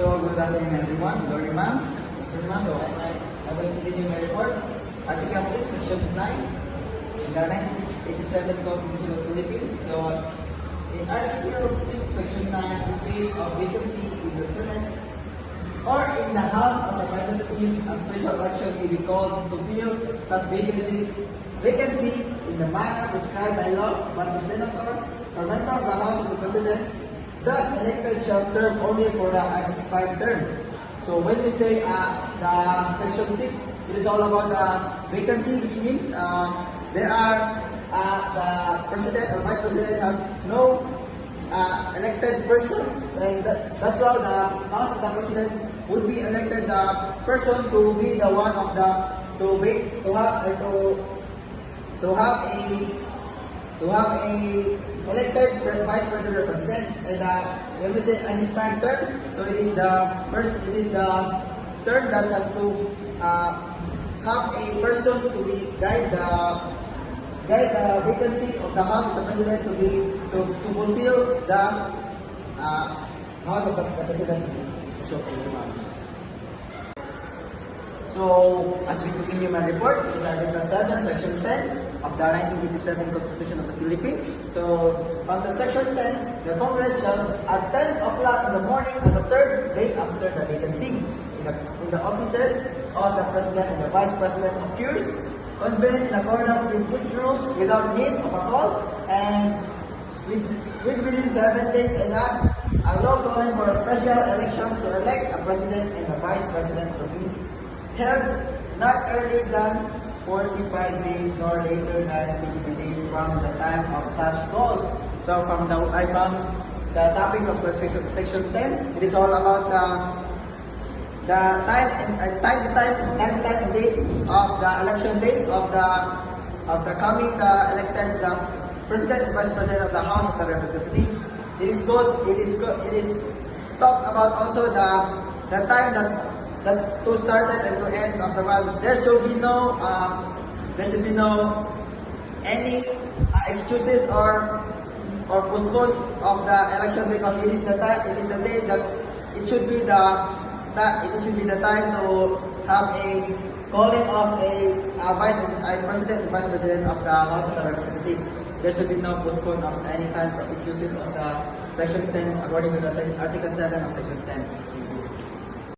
So, good afternoon everyone. Glory ma'am. Good ma'am. So, I will continue my report. Article 6, Section 9, in the 1987 Constitution of the Philippines. So, in Article 6, Section 9, in case of vacancy in the Senate or in the House of Representatives, a special election may be called to fill such vacancy in the manner prescribed by law, but the senator or member of the House of the President thus elected shall serve only for the unexpired term. So when we say the Section 6, it is all about the vacancy, which means there are the President or Vice President has no elected person, and that's why the House of the President would be elected the person to be the one of the to have a elected vice president or president. And when we say unexpired term, so it is the term that has to have a person to be guide the vacancy of the House of the President to fulfill the House of the President. So, as we continue my report, it is Article 7, Section 10 of the 1987 Constitution of the Philippines. So, under Section 10, the Congress shall at 10 o'clock in the morning on the third day after the vacancy in the offices of the President and the Vice President occurs, convene in accordance with its rules without need of a call, and within 7 days enact a law calling for a special election to elect a President and a Vice President to be held not early than 45 days nor later than 60 days from the time of such calls. So from the topics of section 10, it is all about the time and date of the election day of the coming elected President and Vice President of the House of the Representatives. It is talks about also the time that to start and to end of the month. There should be no any excuses or postpone of the election, because it is the day that it should be the time to have a calling of a President and Vice President of the House of the Representatives. There should be no postpone of any kinds of excuses of the Section 10 according to the Article 7 of Section 10.